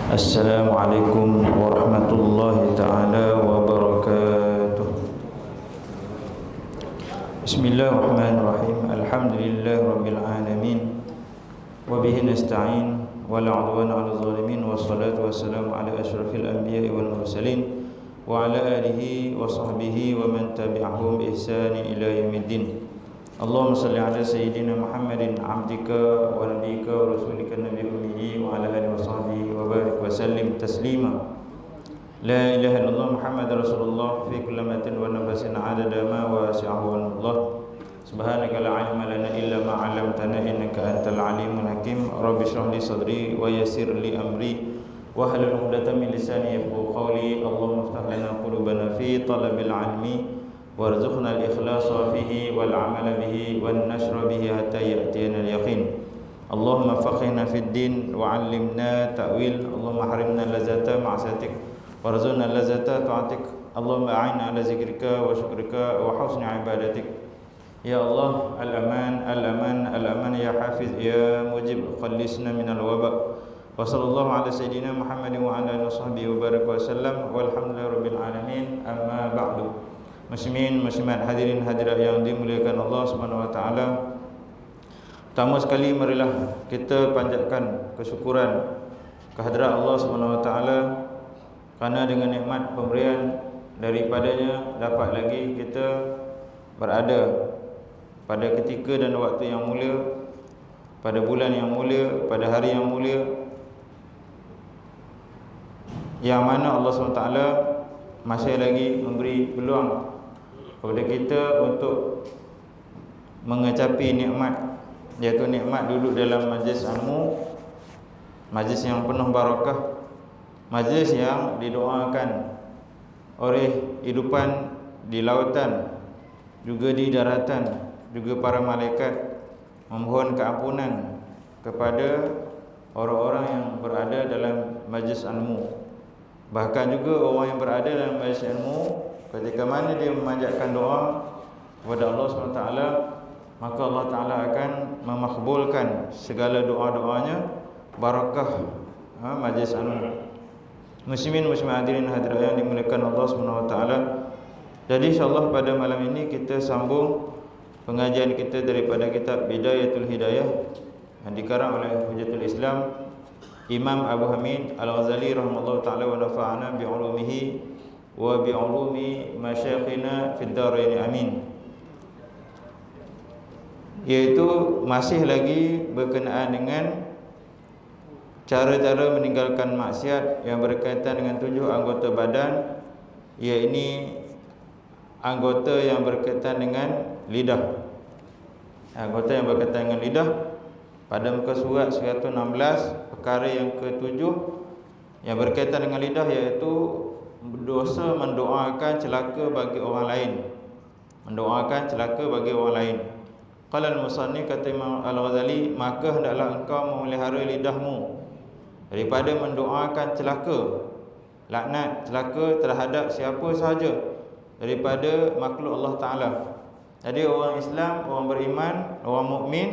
Assalamualaikum warahmatullahi ta'ala wabarakatuh. Bismillahirrahmanirrahim. Alhamdulillah rabbil alamin. Wabihi nasta'in. Wala udwana ala zalimin. Wassalatu wassalamu ala ashrafil anbiya wal mursalin. Wa ala alihi wa sahbihi wa man tabi'ahum bi ihsanin ila yaumiddin. Allahumma salli ala sayyidina Muhammadin abdika wa nabiyyika wa rasulika nabiyyi ummihi wa ala alihi wa sahbihi wa barik wa sallim taslima. La ilaha illallah Muhammadar Rasulullah fi kulli matin wa nafasin adada ma wasi'ahu Allah. Subhanaka la ilma lana illa ma 'allamtana innaka antal alimul hakim. Rabbi shrah li sadri wa yassir li amri wa hlul 'uqdatam min lisani yafqahu qawli. Allahumma iftah lana qulubana fi talabil 'ilmi warzuqna al-ikhlasa fihi wal 'amala bihi wan nashra bihi hatta ya'tiyana al-yaqin. Allahumma faqihna fid din wa 'allimna ta'wil. Allahumma harimna lazata ma'satik warzuqna lazata ta'atik. Allahumma a'inna ala zikrika wa syukrika wa husni ibadatik. Ya Allah, al-aman al-aman al-aman ya hafiz ya mujib, khallisna minal waba. Wa sallallahu ala sayyidina Muhammadin wa ala alihi washabbihi wa baraka wa sallam. Walhamdulillahi rabbil alamin. Amma ba'du. Muslimin, muslimat, hadirin hadirat yang dimuliakan Allah Subhanahu wa taala. Pertama sekali marilah kita panjatkan kesyukuran kehadirat Allah Subhanahu wa taala kerana dengan nikmat pemberian daripadanya dapat lagi kita berada pada ketika dan waktu yang mulia, pada bulan yang mulia, pada hari yang mulia, yang mana Allah SWT masih lagi memberi peluang kepada kita untuk mengecapi nikmat, iaitu nikmat duduk dalam majlis ilmu, majlis yang penuh barakah, majlis yang didoakan oleh hidupan di lautan, juga di daratan, juga para malaikat memohon keampunan kepada orang-orang yang berada dalam majlis ilmu. Bahkan juga orang yang berada dalam majlis ilmu, ketika mana dia memanjatkan doa kepada Allah SWT, maka Allah Ta'ala akan memakbulkan segala doa-doanya, barakah majlis ilmu. Muslimin, muslimat, hadirin hadirat yang dimuliakan Allah SWT. Jadi insyaAllah pada malam ini kita sambung pengajian kita daripada kitab Bidayatul Hidayah yang dikarang oleh Hujjatul Islam Imam Abu Hamid Al-Ghazali rahimahullah ta'ala wa nafa'ana bi'ulumihi wa bi'ulumi masyayikhina fid darain amin. Iaitu masih lagi berkenaan dengan cara-cara meninggalkan maksiat yang berkaitan dengan 7 anggota badan, iaitu anggota yang berkaitan dengan lidah. Anggota yang berkaitan dengan lidah pada muka surat 116 perkara yang ke-7 yang berkaitan dengan lidah, iaitu dosa mendoakan celaka bagi orang lain. Mendoakan celaka bagi orang lain. Qala al-musannif, kata Imam Al-Ghazali, maka hendaklah engkau memelihara lidahmu daripada mendoakan celaka, laknat, celaka terhadap siapa sahaja daripada makhluk Allah Ta'ala. Jadi orang Islam, orang beriman, orang mukmin,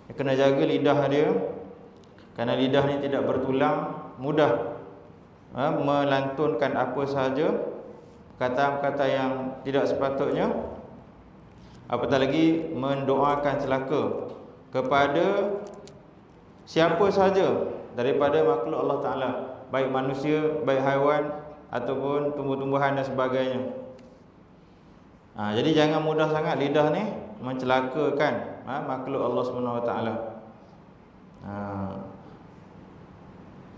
dia kena jaga lidah dia, kerana lidah ni tidak bertulang, mudah melantunkan apa sahaja, kata-kata yang tidak sepatutnya, apatah lagi mendoakan celaka kepada siapa sahaja daripada makhluk Allah Ta'ala, baik manusia, baik haiwan ataupun tumbuh-tumbuhan dan sebagainya. Jadi jangan mudah sangat lidah ni mencelakakan makhluk Allah Subhanahu Wa Taala.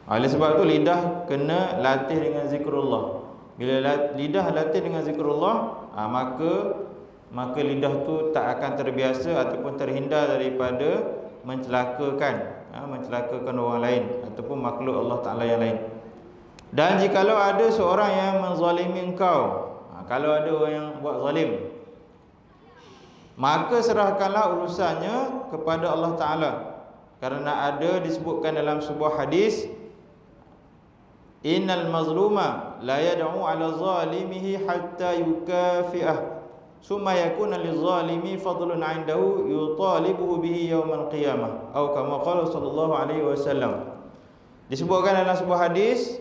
Oleh sebab tu lidah kena latih dengan zikrullah. Bila lidah latih dengan zikrullah, maka lidah tu tak akan terbiasa ataupun terhindar daripada mencelakakan orang lain ataupun makhluk Allah Ta'ala yang lain. Dan jikalau ada seorang yang menzalimi engkau, kalau ada orang yang buat zalim, maka serahkanlah urusannya kepada Allah Ta'ala. Karena ada disebutkan dalam sebuah hadis, innal mazluma la yad'u ala zalimihi hatta yukafi'ah summa yakuna lizalimi fadlun 'indahu yutalibuhu bihi yaumal qiyamah, atau kama qala sallallahu alaihi wasallam. Disebutkan dalam sebuah hadis,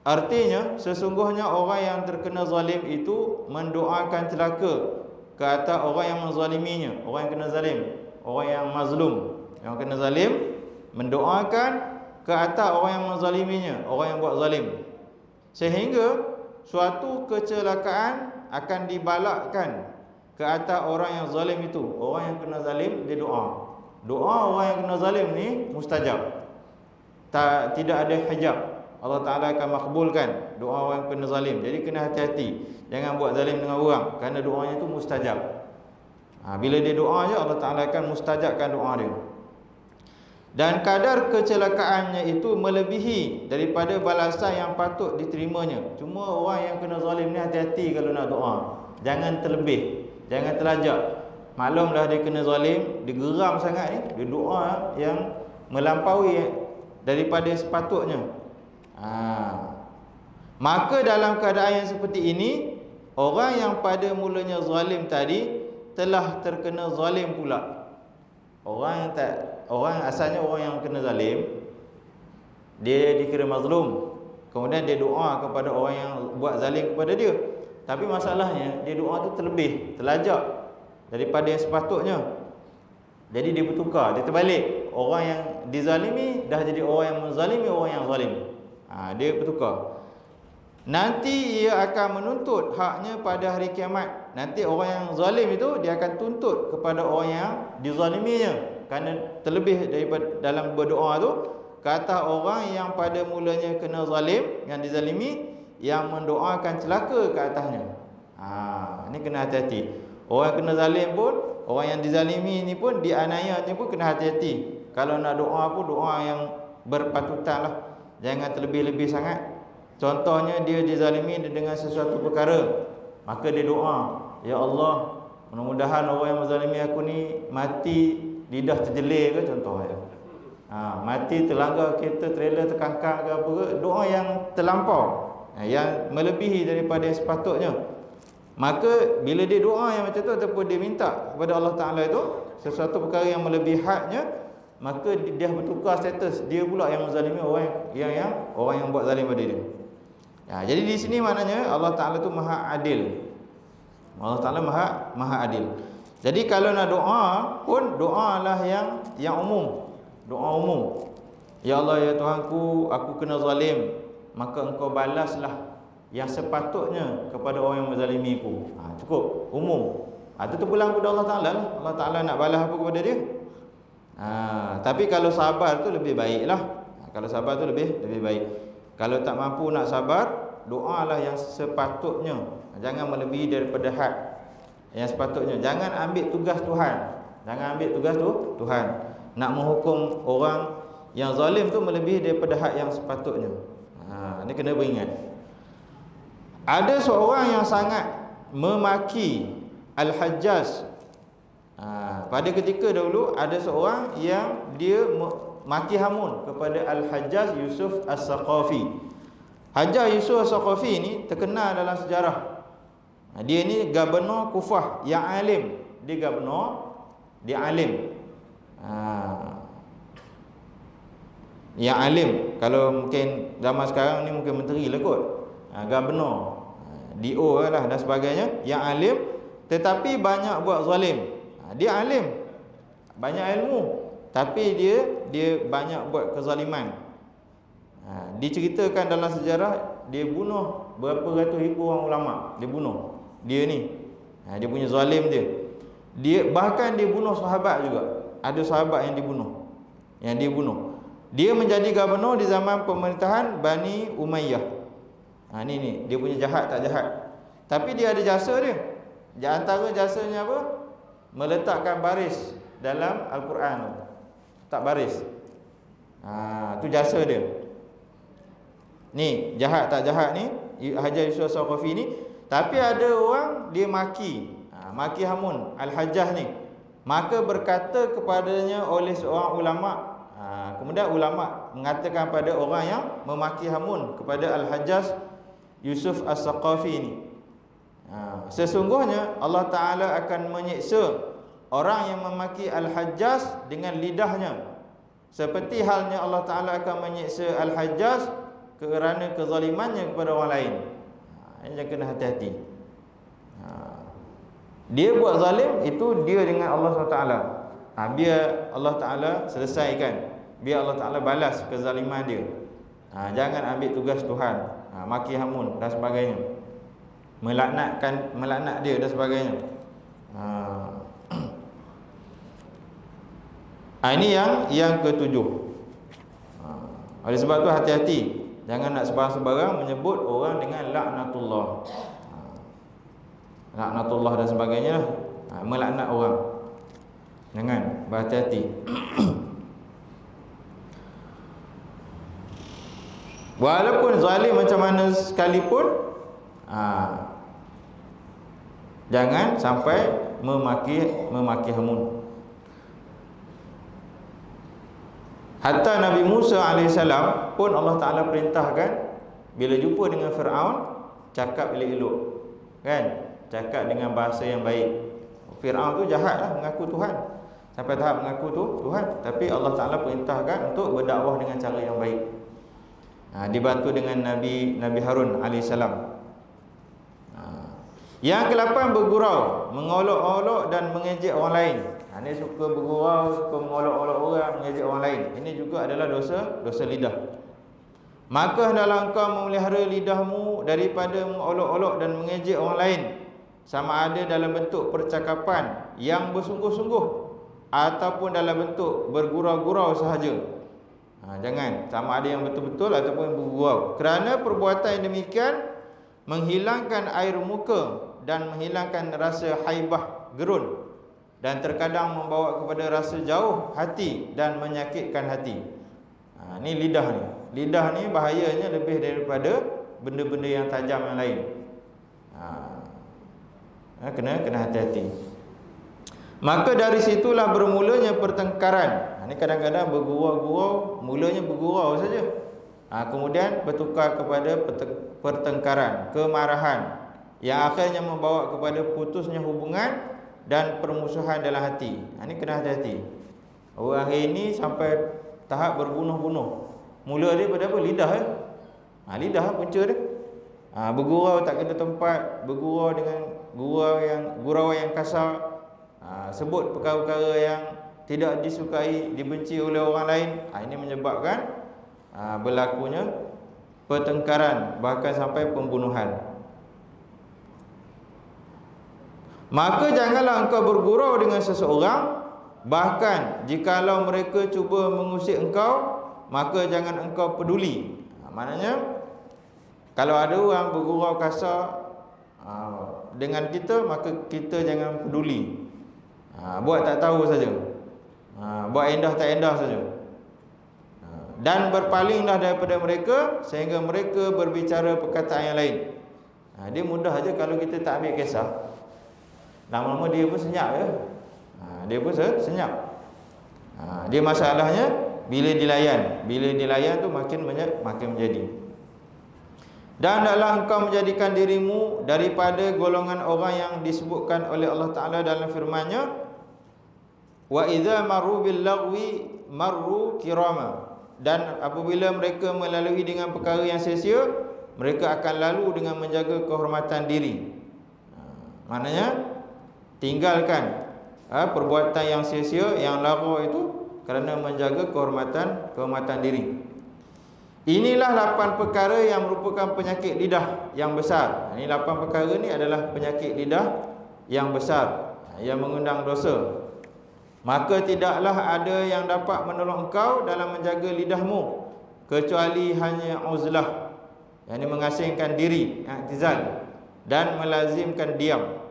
artinya sesungguhnya orang yang terkena zalim itu mendoakan celaka ke atas orang yang menzaliminya. Orang yang kena zalim, orang yang mazlum, yang kena zalim, mendoakan ke atas orang yang menzaliminya, orang yang buat zalim, sehingga suatu kecelakaan akan dibalakkan ke atas orang yang zalim itu. Orang yang kena zalim, dia doa. Doa orang yang kena zalim ni mustajab, tidak ada hijab. Allah Ta'ala akan makbulkan doa orang yang kena zalim. Jadi kena hati-hati, jangan buat zalim dengan orang, kerana doanya itu mustajab. Bila dia doa je, Allah Ta'ala akan mustajabkan doa dia. Dan kadar kecelakaannya itu melebihi daripada balasan yang patut diterimanya. Cuma orang yang kena zalim ni hati-hati kalau nak doa, jangan terlebih, jangan terlajak. Maklumlah dia kena zalim, dia geram sangat ni, dia doa yang melampaui daripada sepatutnya. Maka dalam keadaan yang seperti ini, orang yang pada mulanya zalim tadi telah terkena zalim pula. Orang asalnya orang yang kena zalim, dia dikira mazlum, kemudian dia doa kepada orang yang buat zalim kepada dia. Tapi masalahnya dia doa tu terlebih, terlajak daripada yang sepatutnya. Jadi dia bertukar, dia terbalik. Orang yang dizalimi dah jadi orang yang menzalimi orang yang zalim. Dia bertukar. Nanti ia akan menuntut haknya pada hari kiamat. Nanti orang yang zalim itu dia akan tuntut kepada orang yang dizaliminya, kerana terlebih daripada dalam berdoa tu ke atas orang yang pada mulanya kena zalim, yang dizalimi, yang mendoakan celaka ke atasnya. Ini kena hati-hati. Orang yang kena zalim pun, orang yang dizalimi ni pun, dianiayanya pun kena hati-hati. Kalau nak doa pun doa yang berpatutan lah, jangan terlebih-lebih sangat. Contohnya dia dizalimi dengan sesuatu perkara, maka dia doa, ya Allah, mudah-mudahan orang yang menzalimi aku ni mati lidah terjelir ke, contohnya. Mati terlanggar kereta trailer terkangkang ke apa ke, doa yang terlampau, yang melebihi daripada yang sepatutnya. Maka bila dia doa yang macam tu, ataupun dia minta kepada Allah Ta'ala itu sesuatu perkara yang melebihi hadnya, maka dia bertukar status, dia pula yang menzalimi orang yang buat zalim pada dia. Jadi di sini maknanya Allah Ta'ala tu maha adil. Allah Ta'ala maha adil. Jadi kalau nak doa pun, doalah yang umum, doa umum. Ya Allah, ya Tuhanku, aku kena zalim, maka engkau balaslah yang sepatutnya kepada orang yang menzalimiku. Cukup umum. Itu terpulang kepada Allah Ta'ala lah. Allah Ta'ala nak balas apa kepada dia. Tapi kalau sabar tu lebih baik lah. Kalau sabar tu lebih baik. Kalau tak mampu nak sabar, doalah yang sepatutnya, jangan melebihi daripada had yang sepatutnya. Jangan ambil tugas Tuhan, jangan ambil tugas tu Tuhan. Nak menghukum orang yang zalim tu melebihi daripada had yang sepatutnya. Ini kena beringat. Ada seorang yang sangat memaki Al-Hajjaj. Pada ketika dahulu ada seorang yang dia maki hamun kepada Al-Hajjaj Yusuf As-Saqafi. Hajjaj Yusuf As-Saqafi ni terkenal dalam sejarah. Dia ni gubernur Kufah yang alim. Dia gubernur, dia alim. Yang alim. Kalau mungkin zaman sekarang ni mungkin menteri lah kot. Gubernur, DO lah dan sebagainya, yang alim tetapi banyak buat zalim. Dia alim, banyak ilmu, tapi dia banyak buat kezaliman. Diceritakan dalam sejarah, dia bunuh berapa ratus ribu orang ulama. Dia bunuh, dia ni, dia punya zalim dia bahkan dia bunuh sahabat juga. Ada sahabat yang dibunuh, dia menjadi gubernur di zaman pemerintahan Bani Umayyah. Ni dia punya jahat tak jahat, tapi dia ada jasa dia. Di antara jasanya apa? Meletakkan baris dalam Al-Quran. Tak baris. Tu jasa dia. Ni jahat tak jahat ni Hajjaj Yusuf As-Saqafi ni. Tapi ada orang dia maki hamun Al-Hajjaj ni. Maka berkata kepadanya oleh seorang ulama. Kemudian ulama mengatakan pada orang yang memaki hamun kepada Al-Hajjaj Yusuf As-Saqafi ni, sesungguhnya Allah Ta'ala akan menyiksa orang yang memaki Al-Hajjaj dengan lidahnya. seperti halnya Allah Ta'ala akan menyiksa Al-Hajjaj kerana kezalimannya kepada orang lain. Ini jangan kena hati-hati. Dia buat zalim, itu dia dengan Allah SWT. Biar Allah Ta'ala selesaikan, biar Allah Ta'ala balas kezaliman dia. Jangan ambil tugas Tuhan, maki hamun dan sebagainya, melaknat dia dan sebagainya. Ini yang ketujuh. Oleh sebab tu hati-hati, jangan nak sebarang-sebarang menyebut orang dengan laknatullah, laknatullah dan sebagainya, melaknat orang. Jangan, berhati-hati. Walaupun zalim macam mana sekalipun, jangan sampai memaki hamun. Hatta Nabi Musa AS pun Allah Ta'ala perintahkan, bila jumpa dengan Fir'aun, cakap elok-elok, kan? Cakap dengan bahasa yang baik. Fir'aun tu jahat lah, mengaku Tuhan, sampai tahap mengaku tu Tuhan. Tapi Allah Ta'ala perintahkan untuk berdakwah dengan cara yang baik. Dibantu dengan Nabi Harun AS. Yang ke-8, bergurau, mengolok-olok dan mengejek orang lain. Ini suka bergurau, suka mengolok-olok orang, mengejek orang lain. Ini juga adalah dosa lidah. Maka hendaklah engkau memelihara lidahmu daripada mengolok-olok dan mengejek orang lain, sama ada dalam bentuk percakapan yang bersungguh-sungguh ataupun dalam bentuk bergurau-gurau sahaja. Jangan, sama ada yang betul-betul ataupun bergurau. Kerana perbuatan yang demikian menghilangkan air muka dan menghilangkan rasa haibah gerun, dan terkadang membawa kepada rasa jauh hati dan menyakitkan hati. Ni lidah ni. Lidah ni bahayanya lebih daripada benda-benda yang tajam yang lain. Kena hati-hati. Maka dari situlah bermulanya pertengkaran. Ni kadang-kadang bergurau-gurau, mulanya bergurau saja. Kemudian bertukar kepada pertengkaran, kemarahan, yang akhirnya membawa kepada putusnya hubungan dan permusuhan dalam hati. Ini kena hati-hati. Orang hari ini sampai tahap berbunuh-bunuh. Mula dia pada apa? Lidah. Lidah punca dia. Bergurau tak kena tempat, bergurau dengan gurau yang kasar, sebut perkara-perkara yang tidak disukai, dibenci oleh orang lain. Ini menyebabkan berlakunya pertengkaran, bahkan sampai pembunuhan. Maka janganlah engkau bergurau dengan seseorang, bahkan jikalau mereka cuba mengusik engkau, maka jangan engkau peduli. Maknanya kalau ada orang bergurau kasar dengan kita, maka kita jangan peduli. Buat tak tahu saja, buat endah tak endah saja. Dan berpalinglah daripada mereka sehingga mereka berbicara perkataan yang lain. Dia mudah aja kalau kita tak ambil kisah. Lama-lama dia pun senyap ya. Dia pun senyap. Dia masalahnya bila dilayan. Bila dilayan tu makin menjadi. Dan hendaklah engkau menjadikan dirimu daripada golongan orang yang disebutkan oleh Allah Ta'ala dalam firman-Nya, wa idza marru bil lagwi marru kirama. Dan apabila mereka melalui dengan perkara yang sia-sia, mereka akan lalu dengan menjaga kehormatan diri. Maknanya tinggalkan perbuatan yang sia-sia, yang lara itu, kerana menjaga kehormatan diri. Inilah 8 perkara yang merupakan penyakit lidah yang besar. Ini 8 perkara ni adalah penyakit lidah yang besar, yang mengundang dosa. Maka tidaklah ada yang dapat menolong engkau dalam menjaga lidahmu kecuali hanya uzlah, yang ini mengasingkan diri, i'tizal, dan melazimkan diam.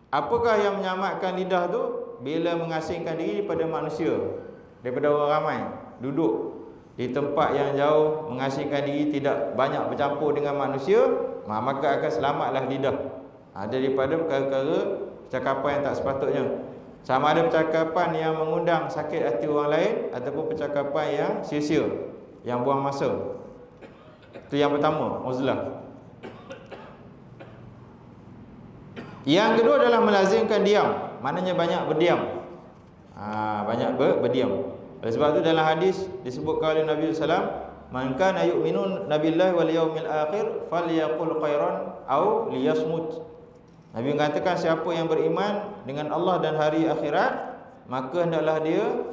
Apakah yang menyelamatkan lidah tu? Bila mengasingkan diri daripada manusia, daripada orang ramai, duduk di tempat yang jauh, mengasingkan diri, tidak banyak bercampur dengan manusia, maka akan selamatlah lidah daripada perkara-perkara percakapan yang tak sepatutnya. Sama ada percakapan yang mengundang sakit hati orang lain, ataupun percakapan yang sia-sia, yang buang masa. Itu yang pertama, uzlah. Yang kedua adalah melazimkan diam. Maknanya banyak berdiam. Banyak berdiam. Oleh sebab itu dalam hadis disebutkan oleh Nabi sallallahu, man kana yu'minu nabillahi wal yaumil akhir falyaqul khairan aw liyasmut. Nabi mengatakan siapa yang beriman dengan Allah dan hari akhirat, maka hendaklah dia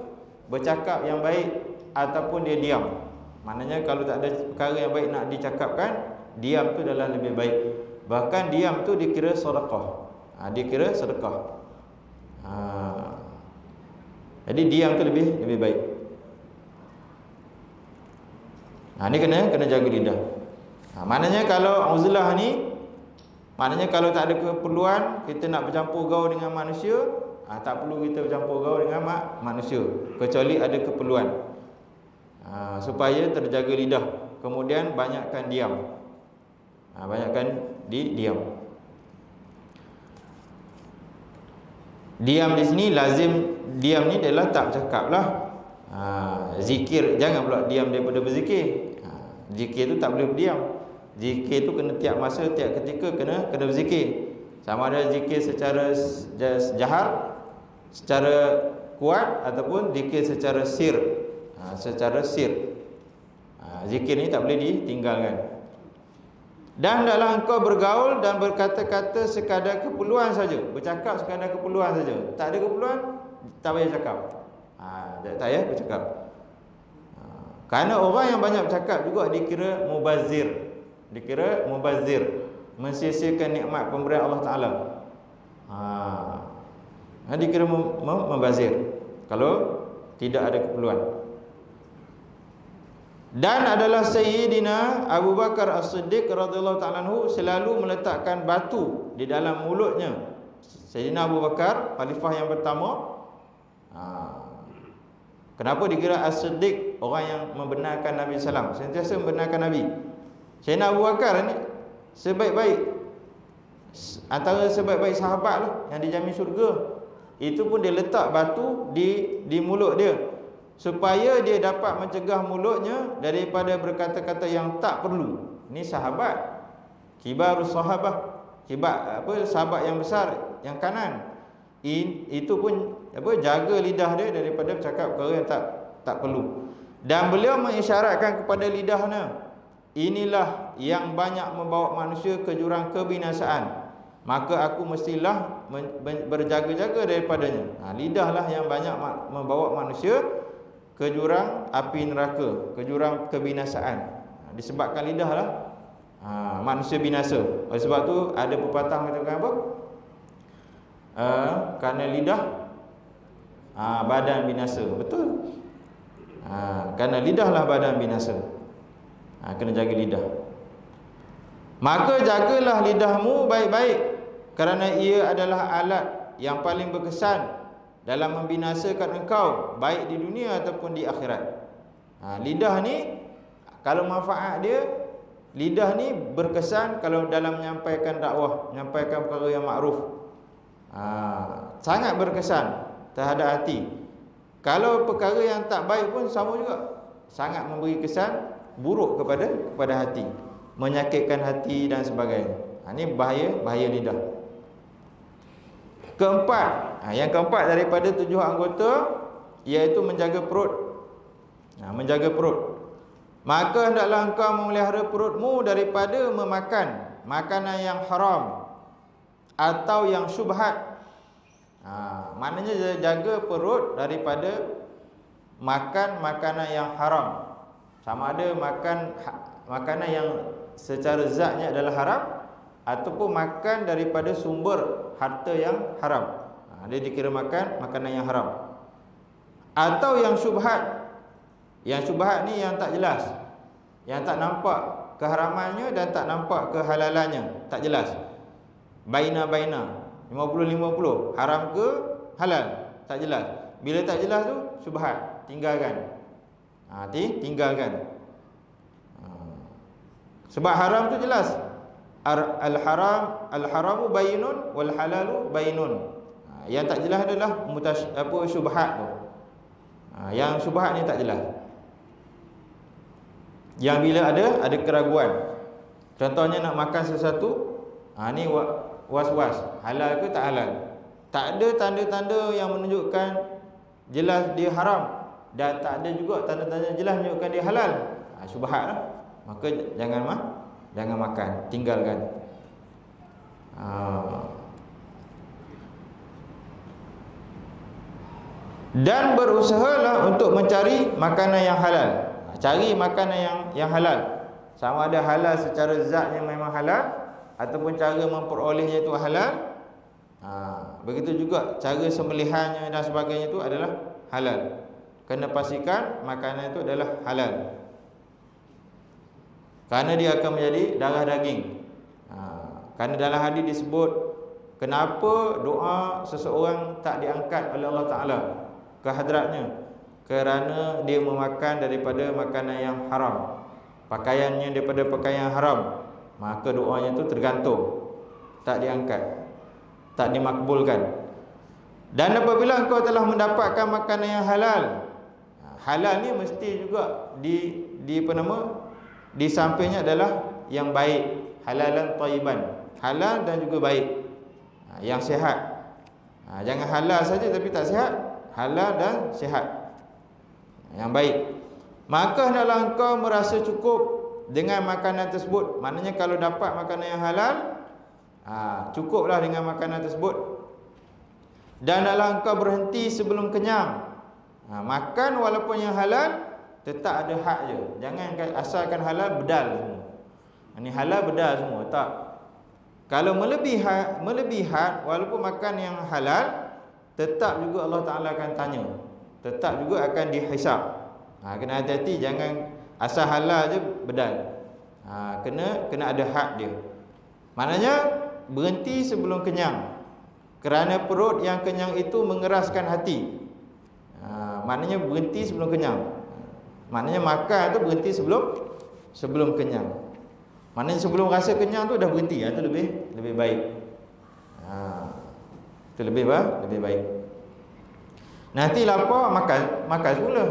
bercakap yang baik ataupun dia diam. Maknanya kalau tak ada perkara yang baik nak dicakapkan, diam tu adalah lebih baik. Bahkan diam tu dikira sedekah. Dikira sedekah. Jadi diam tu lebih baik. Ni kena jaga lidah. Maknanya kalau uzlah ni, maknanya kalau tak ada keperluan kita nak bercampur gaul dengan manusia, tak perlu kita bercampur gaul dengan manusia kecuali ada keperluan. Supaya terjaga lidah. Kemudian banyakkan diam. Banyakkan diam. Diam di sini lazim, diam ni adalah tak bercakap lah. Zikir jangan pula diam daripada berzikir. Zikir tu tak boleh berdiam. Zikir tu kena tiap masa, tiap ketika kena berzikir. Sama ada zikir secara jahar, secara kuat, ataupun zikir secara sir. Secara sir. Zikir ni tak boleh ditinggalkan. Dan hendaklah engkau bergaul dan berkata-kata sekadar keperluan saja. Bercakap sekadar keperluan saja. Tak ada keperluan, tak payah cakap. Tak payah bercakap. Kerana orang yang banyak bercakap juga dikira mubazir. Dikira mubazir, mensia-siakan nikmat pemberian Allah Ta'ala. Dikira membazir kalau tidak ada keperluan. Dan adalah Sayyidina Abu Bakar As-Siddiq radhiyallahu ta'ala anhu selalu meletakkan batu di dalam mulutnya. Sayyidina Abu Bakar, khalifah yang pertama. Kenapa dikira As-Siddiq? Orang yang membenarkan Nabi SAW, sentiasa membenarkan Nabi. Sayyidina Abu Bakar ni antara sebaik-baik sahabat lah yang dijamin syurga. Itu pun dia letak batu di mulut dia, supaya dia dapat mencegah mulutnya daripada berkata-kata yang tak perlu. Ni sahabat, kibarus sahabah, sahabat yang besar, yang kanan. Itu pun jaga lidah dia daripada bercakap perkara yang tak perlu. Dan beliau mengisyaratkan kepada lidahnya, inilah yang banyak membawa manusia ke jurang kebinasaan, maka aku mestilah berjaga-jaga daripadanya. Lidahlah yang banyak membawa manusia ke jurang api neraka, ke jurang kebinasaan. Disebabkan lidah lah manusia binasa. Oleh sebab tu ada pepatah mengatakan apa? Kerana lidah badan binasa. Betul. Kerana lidahlah badan binasa. Kena jaga lidah. Maka jagalah lidahmu baik-baik, kerana ia adalah alat yang paling berkesan dalam membinasakan engkau, baik di dunia ataupun di akhirat. Lidah ni, kalau manfaat dia, lidah ni berkesan kalau dalam menyampaikan dakwah, menyampaikan perkara yang makruf. Sangat berkesan terhadap hati. Kalau perkara yang tak baik pun sama juga, sangat memberi kesan buruk kepada hati, menyakitkan hati dan sebagainya. Ini bahaya lidah. Keempat, yang keempat daripada 7 anggota, iaitu menjaga perut. Menjaga perut. Maka hendaklah engkau memelihara perutmu daripada memakan makanan yang haram atau yang syubhat. Maknanya jaga perut daripada makan makanan yang haram. Sama ada makan makanan yang secara zatnya adalah haram, ataupun makan daripada sumber harta yang haram. Dia dikira makan makanan yang haram. Atau yang syubhat. Yang syubhat ni yang tak jelas, yang tak nampak keharamannya dan tak nampak kehalalannya, tak jelas. Baina-baina, 50-50, haram ke halal, tak jelas. Bila tak jelas tu syubhat, tinggalkan. Tinggalkan. Sebab haram tu jelas. Al-haramu bainun wal halalu bainun. Yang tak jelas adalah syubhat tu. Yang syubhat ni tak jelas. Yang bila ada keraguan. Contohnya nak makan sesuatu, ni was-was, halal ke tak halal. Tak ada tanda-tanda yang menunjukkan jelas dia haram. dan tak ada juga tanda-tanda jelas menunjukkan dia halal, syubhat lah. Maka jangan makan, tinggalkan. Dan berusahalah untuk mencari makanan yang halal. Cari makanan yang halal. Sama ada halal secara zatnya memang halal, ataupun cara memperolehnya itu halal. Begitu juga cara sembelihannya dan sebagainya itu adalah halal. Kena pastikan makanan itu adalah halal, kerana dia akan menjadi darah daging. Kerana dalam hadis disebut, kenapa doa seseorang tak diangkat oleh Allah Ta'ala ke hadratnya? Kerana dia memakan daripada makanan yang haram, pakaiannya daripada pakaian yang haram, maka doanya itu tergantung, tak diangkat, tak dimakbulkan. Dan apabila engkau telah mendapatkan makanan yang halal, halal ni mesti juga di sampingnya adalah yang baik, halalan thayyiban, halal dan juga baik, yang sihat. Jangan halal saja tapi tak sihat, halal dan sihat, yang baik. Maka hendaklah engkau merasa cukup dengan makanan tersebut. Maknanya kalau dapat makanan yang halal, cukuplah dengan makanan tersebut. Dan hendaklah engkau berhenti sebelum kenyang. Makan walaupun yang halal, tetap ada hak je. Jangan asalkan halal bedal semua. Ini halal bedal semua, tak. Kalau melebihat walaupun makan yang halal, tetap juga Allah Ta'ala akan tanya, tetap juga akan dihisab. Kena hati-hati, jangan asal halal je bedal. Kena ada hak dia. Maknanya berhenti sebelum kenyang, kerana perut yang kenyang itu mengeraskan hati. Maknanya berhenti sebelum kenyang. Maknanya makan tu berhenti sebelum kenyang. Maknanya sebelum rasa kenyang tu dah berhenti. Itu lebih baik. Itu lebih baik. Nanti lapar, makan semula.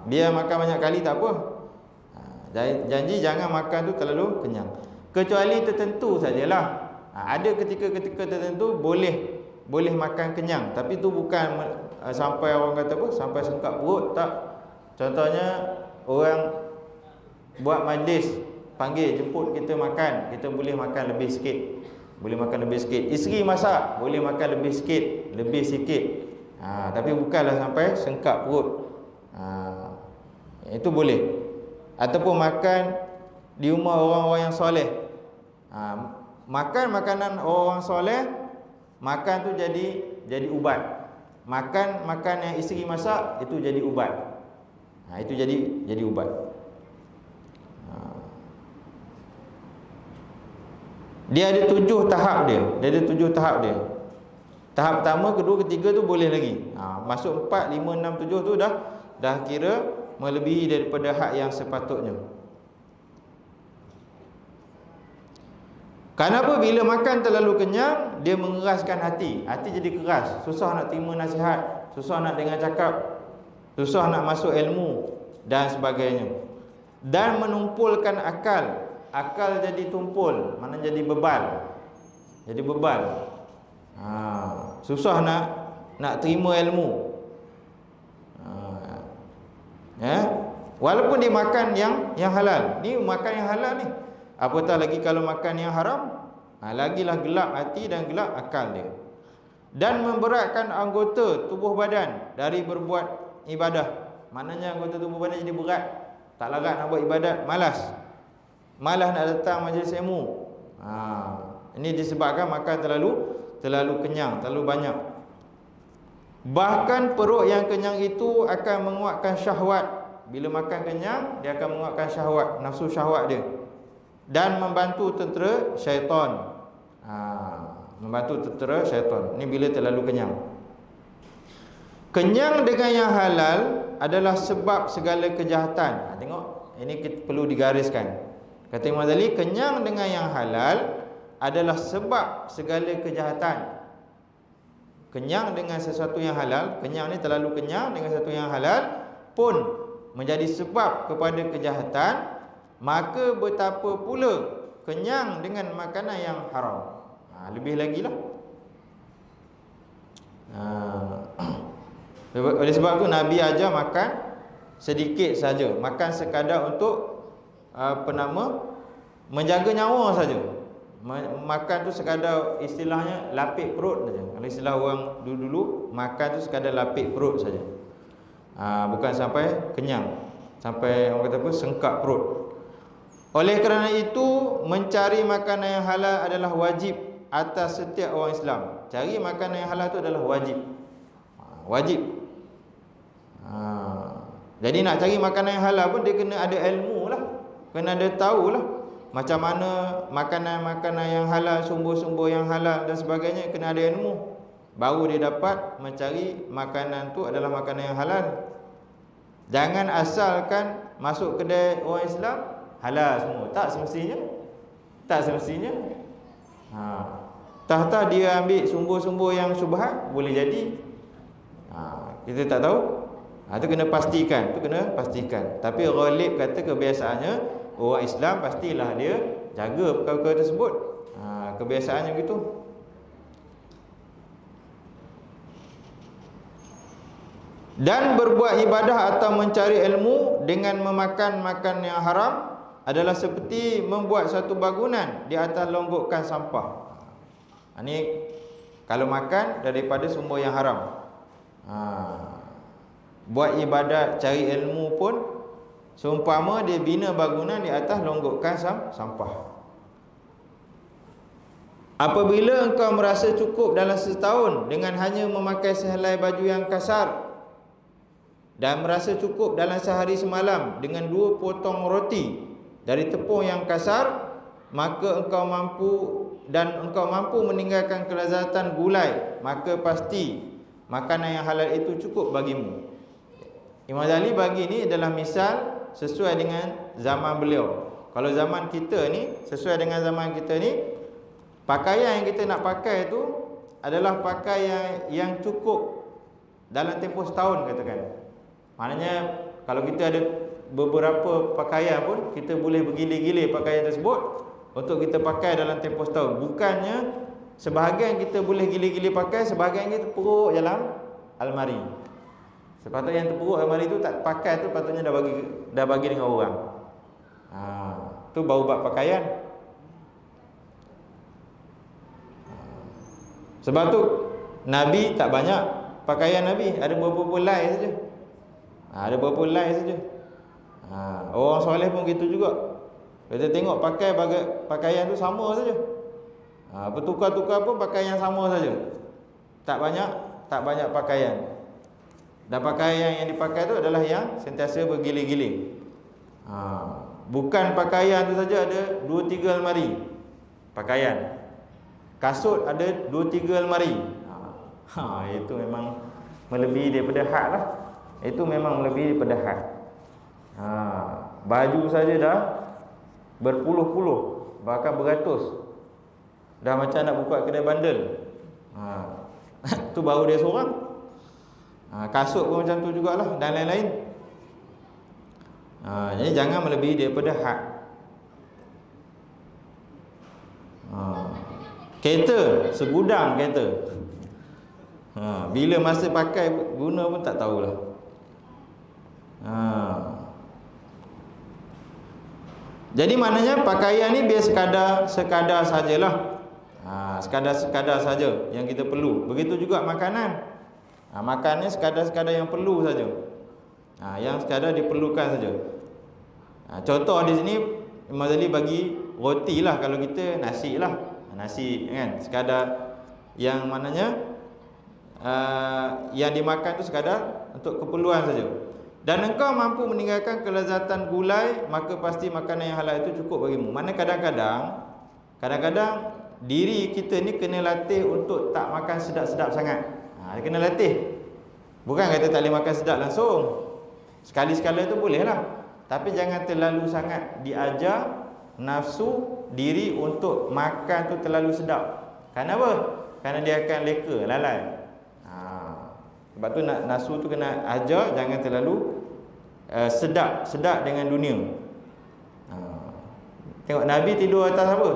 Biar makan banyak kali tak apa. Janji jangan makan tu terlalu kenyang. Kecuali tertentu sajalah. Ada ketika tertentu boleh makan kenyang, tapi tu bukan sampai orang kata apa, sampai sengkak perut, tak. Contohnya orang buat majlis, panggil jemput kita makan, kita boleh makan lebih sikit. Isteri masak, boleh makan lebih sikit. Tapi bukanlah sampai sengkak perut. Itu boleh. Ataupun makan di rumah orang-orang yang soleh. Makan makanan orang soleh, makan tu jadi ubat. Makan yang isteri masak, itu jadi ubat. Itu jadi ubat. Dia ada 7 tahap dia. Tahap pertama, kedua, ketiga tu boleh lagi. Masuk 4, 5, 6, 7 tu dah kira melebihi daripada hak yang sepatutnya. Kenapa? Bila makan terlalu kenyang, dia mengeraskan hati. Hati jadi keras, susah nak terima nasihat, susah nak dengar cakap, susah nak masuk ilmu dan sebagainya. Dan menumpulkan akal. Akal jadi tumpul, mana jadi bebal. Susah nak terima ilmu. Walaupun dia makan yang halal. Ni makan yang halal ni. Apatah lagi kalau makan yang haram, lagilah gelap hati dan gelap akal dia. Dan memberatkan anggota tubuh badan dari berbuat ibadah. Maknanya anggota tubuh badan jadi berat, tak larat nak buat ibadat, malas nak datang majlis ilmu. Ini disebabkan makan terlalu kenyang, terlalu banyak. Bahkan perut yang kenyang itu akan menguatkan syahwat. Bila makan kenyang, dia akan menguatkan syahwat, nafsu syahwat dia. Dan membantu tentera syaitan. Ini bila terlalu kenyang. Kenyang dengan yang halal adalah sebab segala kejahatan. Tengok, ini kita perlu digariskan. Kata Imam Ghazali, kenyang dengan yang halal adalah sebab segala kejahatan. Kenyang dengan sesuatu yang halal, kenyang ni terlalu kenyang dengan sesuatu yang halal pun menjadi sebab kepada kejahatan. Maka betapa pula kenyang dengan makanan yang haram. Lebih lagi lah. Oleh sebab tu Nabi ajar makan sedikit saja, makan sekadar untuk menjaga nyawa saja. Makan tu sekadar istilahnya lapik perut saja. Kalau istilah orang dulu-dulu, makan tu sekadar lapik perut saja. Bukan sampai kenyang, sampai orang kata apa, sengkak perut. Oleh kerana itu, mencari makanan yang halal adalah wajib atas setiap orang Islam. Cari makanan yang halal itu adalah wajib. Wajib. Jadi nak cari makanan yang halal pun dia kena ada ilmu lah, kena ada tahu lah macam mana makanan-makanan yang halal, sumber-sumber yang halal dan sebagainya. Kena ada ilmu, baru dia dapat mencari makanan tu adalah makanan yang halal. Jangan asalkan masuk kedai orang Islam halal semua. Tak semestinya. Tak semestinya. Tah dia ambil sumber-sumber yang syubhat, boleh jadi. Kita tak tahu. Itu kena pastikan, itu kena pastikan. Tapi ghalib kata kebiasaannya orang Islam pastilah dia jaga perkara-perkara tersebut. Kebiasaannya begitu. Dan berbuat ibadah atau mencari ilmu dengan memakan makan yang haram adalah seperti membuat satu bangunan di atas longgokan sampah. Ini kalau makan daripada sumber yang haram. Buat ibadat, cari ilmu pun seumpama dia bina bangunan di atas longgokan sampah. Apabila engkau merasa cukup dalam setahun dengan hanya memakai sehelai baju yang kasar, dan merasa cukup dalam sehari semalam dengan 2 potong roti dari tepung yang kasar, maka engkau mampu meninggalkan kelezatan gulai, maka pasti makanan yang halal itu cukup bagimu. Imam Ghazali bagi ni adalah misal sesuai dengan zaman beliau. Kalau zaman kita ni, sesuai dengan zaman kita ni, pakaian yang kita nak pakai tu adalah pakaian yang cukup dalam tempoh setahun katakan. Maknanya kalau kita ada beberapa pakaian pun, kita boleh bergilir-gilir pakaian tersebut untuk kita pakai dalam tempoh setahun. Bukannya sebahagian kita boleh gilir-gilir pakai, sebahagian kita peruk dalam almari. Sepatutnya yang terperuk almari tu tak pakai tu, patutnya dah bagi dengan orang. Tu baru bab pakaian. Sebab tu Nabi tak banyak pakaian Nabi, ada beberapa helai saja. Ada beberapa helai saja. Orang soleh pun gitu juga. Kita tengok pakai pakaian tu sama saja. Bertukar-tukar pun pakaian sama saja. Tak banyak pakaian. Dan pakaian yang dipakai tu adalah yang sentiasa bergiling-giling. Bukan pakaian tu saja, ada 2-3 almari pakaian. Kasut ada 2-3 almari. Itu memang melebihi daripada had lah. Itu memang melebihi daripada had. Baju saja dah berpuluh-puluh, bahkan beratus. Dah macam nak buka kedai bandel. Tu baru dia seorang. Kasut pun macam tu jugalah, dan lain-lain. Jadi jangan melebihi daripada had. Kereta, segudang kereta. Bila masa pakai guna pun tak tahulah. Jadi maknanya pakaian ni biar sekadar sajalah. Sekadar saja yang kita perlu. Begitu juga makanan. Makannya sekadar-sekadar yang perlu saja. Yang sekadar diperlukan saja. Contoh di sini Imam Ghazali bagi roti lah, kalau kita nasi lah. Nasi kan, sekadar yang mananya yang dimakan tu sekadar untuk keperluan saja. Dan engkau mampu meninggalkan kelezatan gulai, maka pasti makanan yang halal itu cukup bagimu. Mana kadang-kadang diri kita ni kena latih untuk tak makan sedap-sedap sangat. Dia kena latih. Bukan kata tak boleh makan sedap langsung. Sekali-sekala tu boleh lah. Tapi jangan terlalu sangat diajar nafsu diri untuk makan tu terlalu sedap. Kenapa? Kerana dia akan leka, lalai. Sebab tu nafsu tu kena ajar jangan terlalu sedap dengan dunia. Tengok Nabi tidur atas apa?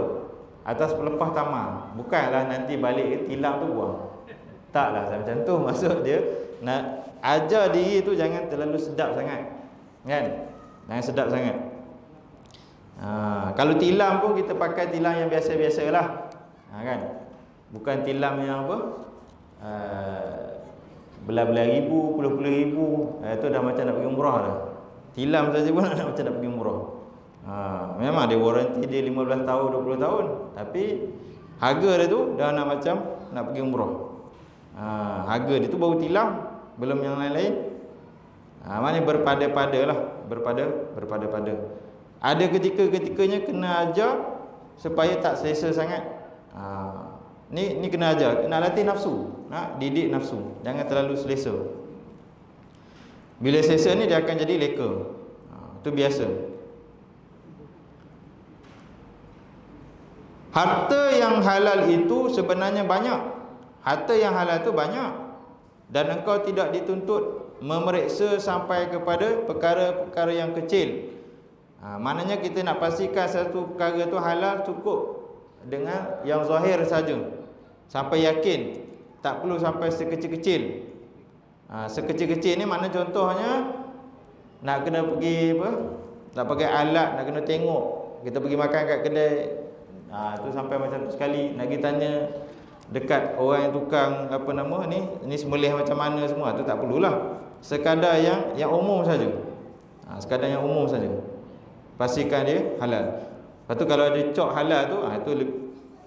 Atas pelepah tamar. Bukanlah nanti balik tilam tu buang. Taklah macam tu. Maksud dia ajar diri tu jangan terlalu sedap sangat, kan? Jangan sedap sangat. Kalau tilam pun kita pakai tilam yang biasa-biasalah, kan? Bukan tilam yang apa, belah-belah ribu, puluh-puluh ribu. Itu dah macam nak pergi umrah dah. Tilam saja pun nak macam nak pergi umrah. Memang dia warranty dia 15 tahun, 20 tahun, tapi harga dia tu dah nak macam nak pergi umrah. Harga dia tu baru tilam, belum yang lain-lain. Maknanya berpada-pada lah, berpada-pada. Ada ketika-ketikanya kena ajar supaya tak selesa sangat. Ni kena ajar, nak latih nafsu, nak didik nafsu, jangan terlalu selesa. Bila selesa ni dia akan jadi leka. Itu biasa. Harta yang halal itu sebenarnya banyak. Harta yang halal itu banyak. Dan engkau tidak dituntut memeriksa sampai kepada perkara-perkara yang kecil. Maknanya kita nak pastikan satu perkara itu halal cukup dengan yang zahir saja, sampai yakin. Tak perlu sampai sekecil-kecil. Sekecil-kecil ni makna contohnya nak kena pergi apa, nak pakai alat, nak kena tengok. Kita pergi makan kat kedai, tu sampai macam tu sekali nak pergi tanya dekat orang yang tukang apa nama ni sembelih macam mana semua, tu tak perlulah. Sekadar yang umum saja. Sekadar yang umum saja. Pastikan dia halal. Lepas tu kalau ada cok halal tu, itu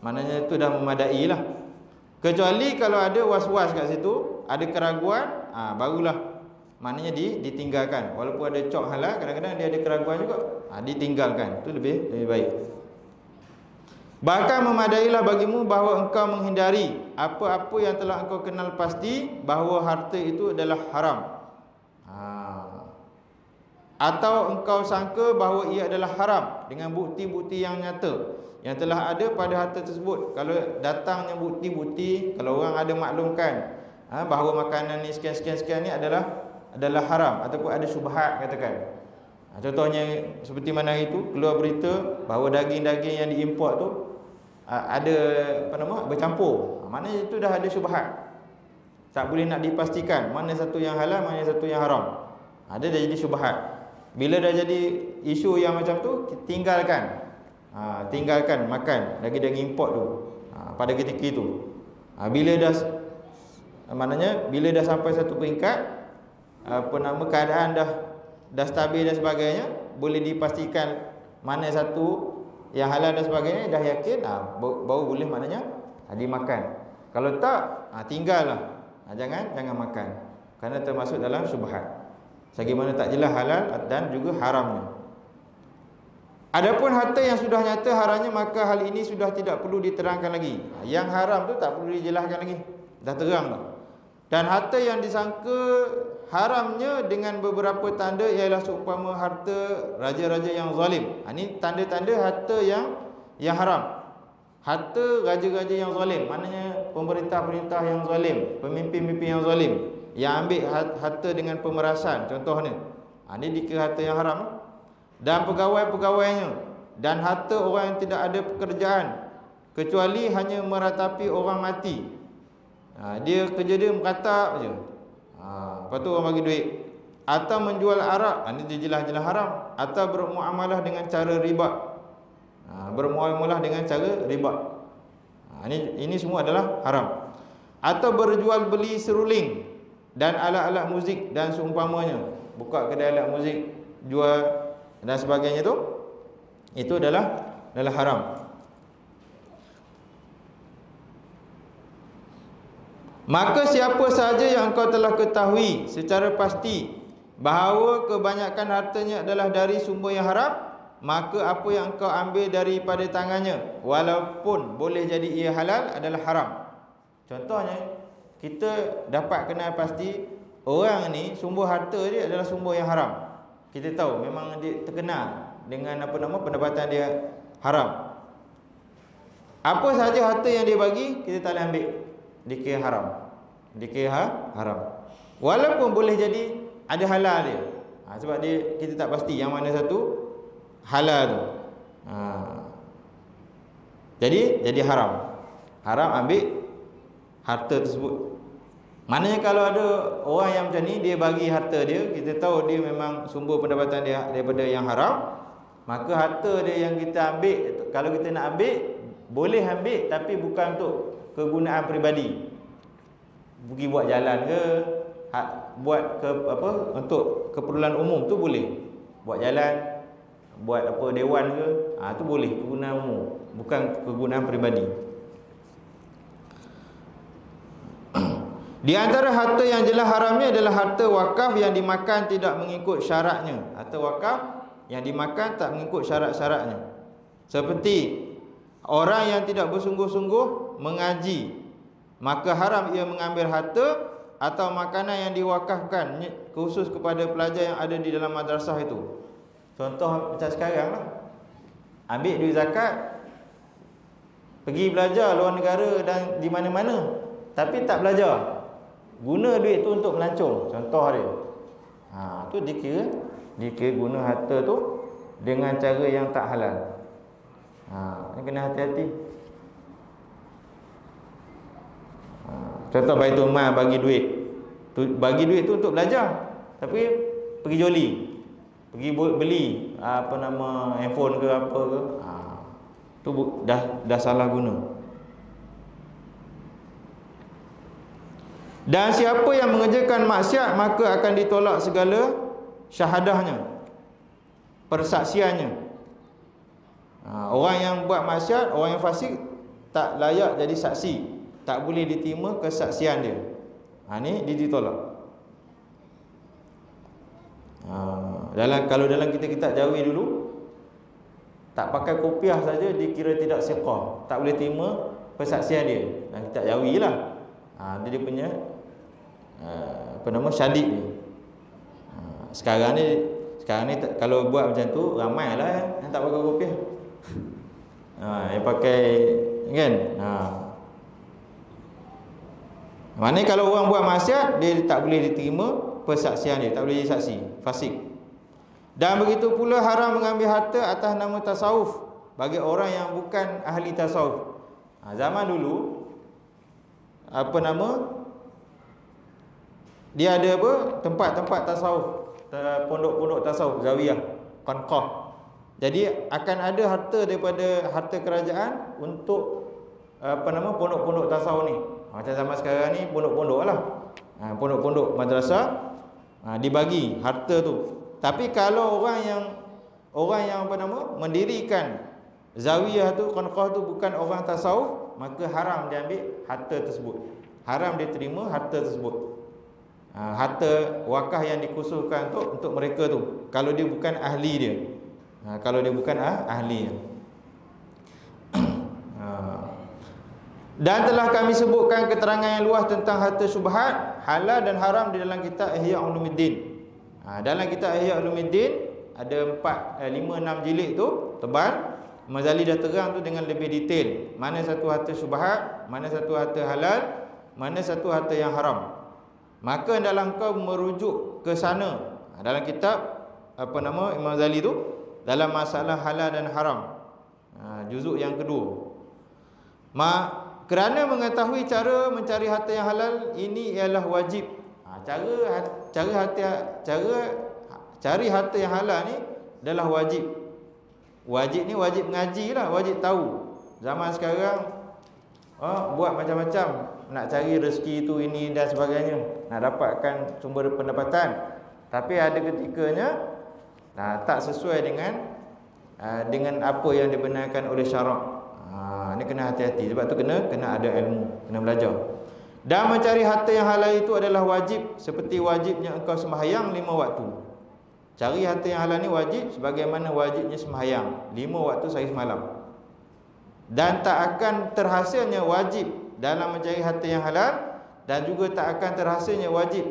maknanya tu dah memadai lah. Kecuali kalau ada was-was kat situ, ada keraguan, barulah maknanya ditinggalkan. Walaupun ada cok halal, kadang-kadang dia ada keraguan juga, ditinggalkan. Itu lebih baik. Bahkan memadailah bagimu bahawa engkau menghindari apa-apa yang telah engkau kenal pasti bahawa harta itu adalah haram. Atau engkau sangka bahawa ia adalah haram dengan bukti-bukti yang nyata yang telah ada pada harta tersebut. Kalau datangnya bukti-bukti, kalau orang ada maklumkan bahawa makanan ni sekian-sekian ni adalah haram ataupun ada syubhat, katakan. Contohnya seperti mana itu keluar berita bahawa daging-daging yang diimport tu ada bercampur. Maknanya itu dah ada syubhat. Tak boleh nak dipastikan mana satu yang halal, mana satu yang haram. Dia dah jadi syubhat. Bila dah jadi isu yang macam tu, tinggalkan. Tinggalkan makan daging-daging import tu pada ketika itu. Bila dah sampai satu peringkat keadaan dah stabil dan sebagainya, boleh dipastikan mana satu yang halal dan sebagainya, dah yakin, baru boleh maknanya dimakan. Kalau tak, tinggallah. Jangan makan, kerana termasuk dalam syubhat. Sebagaimana tak jelas halal dan juga haramnya. Adapun harta yang sudah nyata haramnya, maka hal ini sudah tidak perlu diterangkan lagi. Yang haram tu tak perlu dijelaskan lagi, dah terang dah. Dan harta yang disangka haramnya dengan beberapa tanda ialah seumpama harta raja-raja yang zalim. Ini tanda-tanda harta yang haram. Harta raja-raja yang zalim, maknanya pemerintah-pemerintah yang zalim, pemimpin-pemimpin yang zalim, yang ambil harta dengan pemerasan contohnya. Ini dikira harta yang haram. Dan pegawai-pegawainya, dan harta orang yang tidak ada pekerjaan kecuali hanya meratapi orang mati. Dia kerja dia meratap je. Lepas tu orang bagi duit. Atau menjual arak, ini dia jelas-jelas haram. Atau bermuamalah dengan cara riba. Bermuamalah dengan cara riba. Ini semua adalah haram. Atau berjual beli seruling dan alat-alat muzik dan seumpamanya. Buka kedai alat muzik, jual dan sebagainya tu, itu adalah haram. Maka siapa sahaja yang engkau telah ketahui secara pasti bahawa kebanyakan hartanya adalah dari sumber yang haram, maka apa yang engkau ambil daripada tangannya, walaupun boleh jadi ia halal, adalah haram. Contohnya, kita dapat kenal pasti orang ni sumber harta dia adalah sumber yang haram. Kita tahu memang dia terkenal dengan pendapatan dia haram. Apa sahaja harta yang dia bagi, kita tak boleh ambil, dikira haram. Dikira haram. Walaupun boleh jadi ada halal dia. Sebab kita tak pasti yang mana satu halal tu. Jadi haram. Haram ambil harta tersebut. Maknanya kalau ada orang yang macam ni, dia bagi harta dia, kita tahu dia memang sumber pendapatan dia daripada yang haram, maka harta dia yang kita ambil, kalau kita nak ambil, boleh ambil tapi bukan untuk kegunaan peribadi. Pergi buat jalan ke, buat ke apa, untuk keperluan umum tu boleh. Buat jalan, buat apa, dewan ke, tu boleh, kegunaan umum, bukan kegunaan peribadi. Di antara harta yang jelas haramnya adalah harta wakaf yang dimakan tidak mengikut syaratnya. Harta wakaf yang dimakan tak mengikut syarat-syaratnya. Seperti orang yang tidak bersungguh-sungguh mengaji, maka haram ia mengambil harta atau makanan yang diwakafkan khusus kepada pelajar yang ada di dalam madrasah itu. Contoh macam sekarang lah, ambil duit zakat, pergi belajar luar negara dan di mana-mana, tapi tak belajar, guna duit tu untuk melancong, contoh dia. Tu dikira guna harta tu dengan cara yang tak halal. Ni kena hati-hati. Contoh Baitul Mal bagi duit. Bagi duit tu untuk belajar, tapi pergi joli, pergi beli handphone ke apa ke. Tu dah salah guna. Dan siapa yang mengerjakan maksiat, maka akan ditolak segala syahadahnya, persaksiannya. Orang yang buat maksiat, orang yang fasik, tak layak jadi saksi, tak boleh diterima kesaksian dia. Ni dia ditolak. Kalau dalam kitab Jawi dulu, tak pakai kopiah saja dikira tidak siqah, tak boleh terima persaksian dia. Dan kitab Jawi lah. Dia punya syadid ni. Sekarang ni kalau buat macam tu, ramai lah yang tak pakai kopiah. Yang pakai kan. Maknanya kalau orang buat maksiat, dia tak boleh diterima persaksian dia, tak boleh jadi saksi, fasik. Dan begitu pula haram mengambil harta atas nama tasawuf bagi orang yang bukan ahli tasawuf. Zaman dulu dia ada tempat-tempat tasawuf, pondok-pondok tasawuf, zawiyah, qanqah. Jadi akan ada harta daripada harta kerajaan untuk pondok-pondok tasawuf ni. Macam zaman sekarang ni pondok-pondok lah, pondok-pondok madrasah, dibagi harta tu. Tapi kalau orang yang mendirikan zawiyah tu, qanqah tu bukan orang tasawuf, maka haram dia ambil harta tersebut, haram dia terima harta tersebut. Harta wakaf yang dikhususkan untuk mereka tu, kalau dia bukan ahli dia, kalau dia bukan ahli. Dan telah kami sebutkan keterangan yang luas tentang harta syubhat, halal dan haram di dalam kitab Ihya Ulumuddin. Dalam kitab Ihya Ulumuddin ada 5-6 jilid tu, tebal. Mazali dah terang tu dengan lebih detail, mana satu harta syubhat, mana satu harta halal, mana satu harta yang haram. Maka dalam kau merujuk ke sana, dalam kitab Imam Ghazali tu, dalam masalah halal dan haram, juzuk yang kedua. Kerana mengetahui cara mencari harta yang halal ini ialah wajib. Cari harta yang halal ni adalah wajib. Wajib ni wajib mengaji lah, wajib tahu. Zaman sekarang buat macam-macam, nak cari rezeki tu ini dan sebagainya, nak dapatkan sumber pendapatan, tapi ada ketikanya tak sesuai dengan apa yang dibenarkan oleh syarak. Ni kena hati-hati. Sebab tu kena ada ilmu, kena belajar. Dan mencari harta yang halal itu adalah wajib, seperti wajibnya engkau sembahyang 5 waktu. Cari harta yang halal ni wajib sebagaimana wajibnya sembahyang 5 waktu sehari semalam. Dan tak akan terhasilnya wajib dalam mencari harta yang halal, dan juga tak akan terhasilnya wajib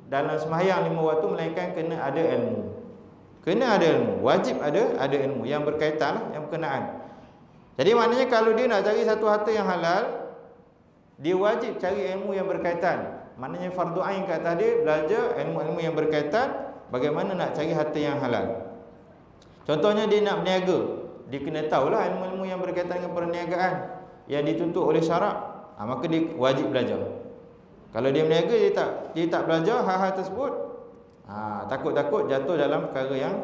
dalam sembahyang 5 waktu, melainkan kena ada ilmu. Kena ada ilmu, wajib ada ilmu yang berkaitan lah, yang berkenaan. Jadi maknanya kalau dia nak cari satu harta yang halal, dia wajib cari ilmu yang berkaitan. Maknanya fardu ain kat atas dia, belajar ilmu-ilmu yang berkaitan bagaimana nak cari harta yang halal. Contohnya dia nak berniaga, dia kena tahulah ilmu-ilmu yang berkaitan dengan perniagaan yang dituntut oleh syarak. Maka dia wajib belajar. Kalau dia berniaga, dia tak belajar hal-hal tersebut, takut-takut jatuh dalam perkara yang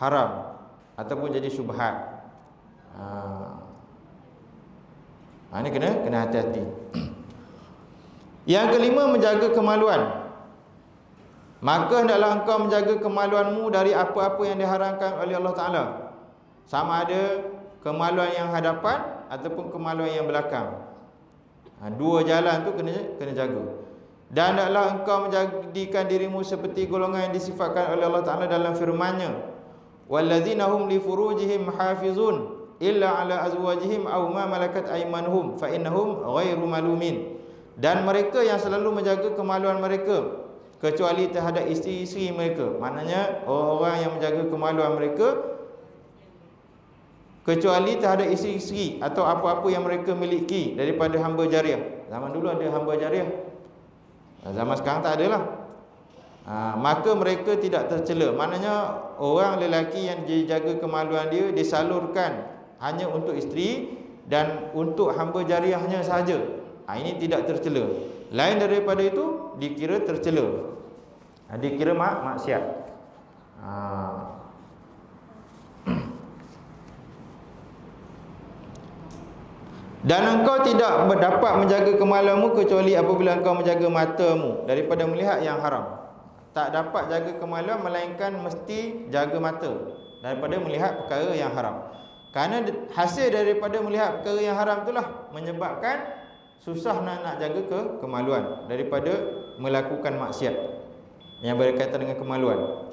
haram ataupun jadi syubhat. Ini kena hati-hati. Yang kelima, menjaga kemaluan. Maka hendaklah engkau menjaga kemaluanmu dari apa-apa yang diharamkan oleh Allah Ta'ala, sama ada kemaluan yang hadapan ataupun kemaluan yang belakang. Dua jalan tu kena jaga. Dan hendaklah engkau menjadikan dirimu seperti golongan yang disifatkan oleh Allah Ta'ala dalam firman-Nya, walladzina hum li furujihim hafizun illa ala azwajihim aw ma malakat aymanuhum fa innahum ghairu malumin. Dan mereka yang selalu menjaga kemaluan mereka kecuali terhadap isteri-isteri mereka. Maknanya orang-orang yang menjaga kemaluan mereka kecuali terhadap isteri-isteri atau apa-apa yang mereka miliki daripada hamba jariah. Zaman dulu ada hamba jariah, zaman sekarang tak ada lah. Maka mereka tidak tercela. Maknanya orang lelaki yang dijaga kemaluan dia disalurkan hanya untuk isteri dan untuk hamba jariahnya sahaja. Ini tidak tercela. Lain daripada itu dikira tercela, dikira maksiat. Dan engkau tidak dapat menjaga kemaluanmu kecuali apabila engkau menjaga matamu daripada melihat yang haram. Tak dapat jaga kemaluan melainkan mesti jaga mata daripada melihat perkara yang haram. Kerana hasil daripada melihat perkara yang haram itulah menyebabkan susah nak jaga kemaluan daripada melakukan maksiat yang berkaitan dengan kemaluan.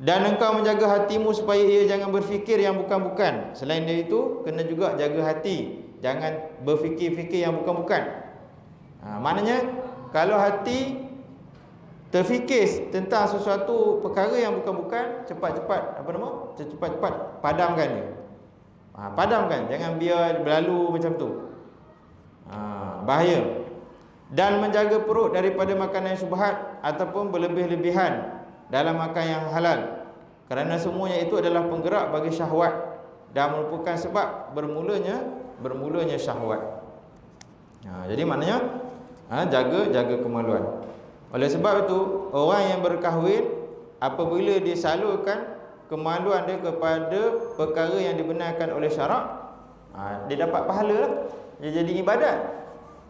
Dan engkau menjaga hatimu supaya ia jangan berfikir yang bukan-bukan. Selain dari itu, kena juga jaga hati, jangan berfikir-fikir yang bukan-bukan. Maknanya kalau hati terfikir tentang sesuatu perkara yang bukan-bukan, cepat-cepat cepat-cepat padamkan dia. Padamkan, jangan biar berlalu macam tu. Bahaya. Dan menjaga perut daripada makanan yang syubhat ataupun berlebih-lebihan dalam makan yang halal, kerana semuanya itu adalah penggerak bagi syahwat dan merupakan sebab bermulanya syahwat. Jadi maknanya jaga kemaluan. Oleh sebab itu, orang yang berkahwin apabila disalurkan kemaluan dia kepada perkara yang dibenarkan oleh syarak, dia dapat pahala lah. Dia jadi ibadat.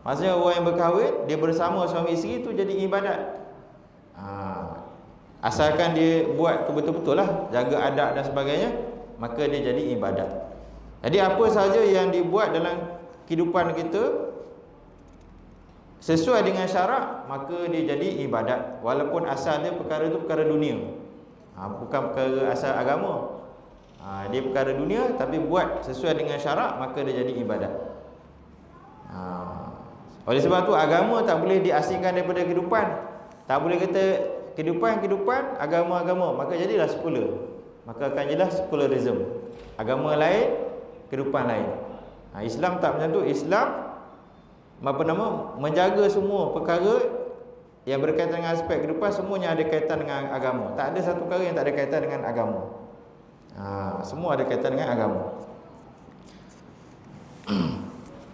Maksudnya orang yang berkahwin, dia bersama suami isteri itu jadi ibadat. Asalkan dia buat tu betul-betul lah, jaga adab dan sebagainya, maka dia jadi ibadat. Jadi apa sahaja yang dibuat dalam kehidupan kita sesuai dengan syarak, maka dia jadi ibadat. Walaupun asal dia perkara itu perkara dunia, bukan perkara asal agama. Dia perkara dunia, tapi buat sesuai dengan syarak, maka dia jadi ibadat. Oleh sebab tu agama tak boleh diasingkan daripada kehidupan. Tak boleh kata kehidupan, agama, maka jadilah sekular. Maka akan jadilah secularism. Agama lain, kehidupan lain. Islam tak macam tu. Islam menjaga semua perkara yang berkaitan dengan aspek kehidupan, semuanya ada kaitan dengan agama. Tak ada satu perkara yang tak ada kaitan dengan agama. Semua ada kaitan dengan agama.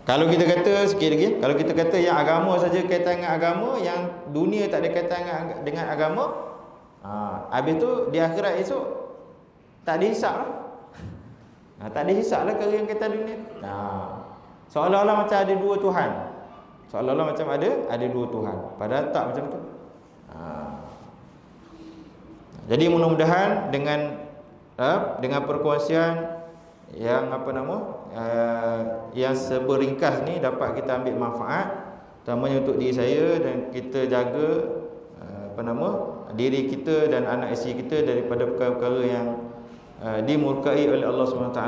Kalau kita kata sikit lagi, kalau kita kata yang agama saja kaitan dengan agama, yang dunia tak ada kaitan dengan agama, habis tu di akhirat esok tak dihisap lah. Tak dihisap lah perkara yang kaitan dunia. Seolah-olah macam ada dua Tuhan. Seolah-olah macam ada dua Tuhan. Padahal tak macam tu. Jadi mudah-mudahan dengan perkongsian yang yang seberingkas ni dapat kita ambil manfaat, terutamanya untuk diri saya, dan kita jaga diri kita dan anak isteri kita daripada perkara-perkara yang dimurkai oleh Allah SWT.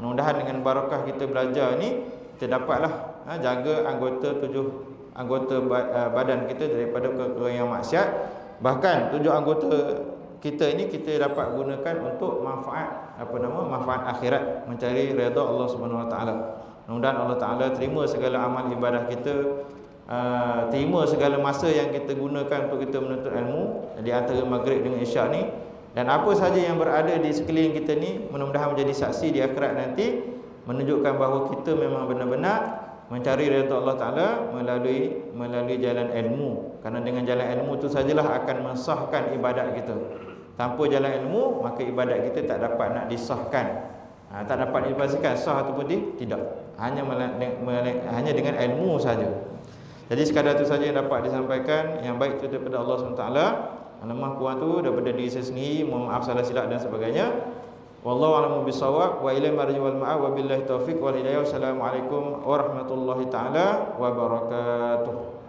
Mudah-mudahan dengan barakah kita belajar ni, kita dapatlah jaga tujuh anggota badan kita daripada perkara yang maksiat. Bahkan 7 anggota kita ini kita dapat gunakan untuk manfaat manfaat akhirat, mencari redha Allah Subhanahu Wa Taala. Mudah-mudahan Allah Taala terima segala amal ibadah kita, terima segala masa yang kita gunakan untuk kita menuntut ilmu di antara maghrib dengan isyak ni, dan apa sahaja yang berada di sekeliling kita ni mudah-mudahan menjadi saksi di akhirat nanti, menunjukkan bahawa kita memang benar-benar mencari redha Allah Taala melalui jalan ilmu. Karena dengan jalan ilmu itu sajalah akan mensahkan ibadat kita. Tanpa jalan ilmu, maka ibadat kita tak dapat nak disahkan. Tak dapat dipastikan sah ataupun tidak. Hanya dengan ilmu saja. Jadi sekadar itu saja yang dapat disampaikan. Yang baik itu daripada Allah SWT. Lemah kurang tu daripada diri saya sendiri, mohon maaf salah silap dan sebagainya. Wallahu a'lamu bissawab wa ilaihi marji'u wal ma'ab wa billahi taufiq wal hidayah. Wassalamualaikum warahmatullahi taala wabarakatuh.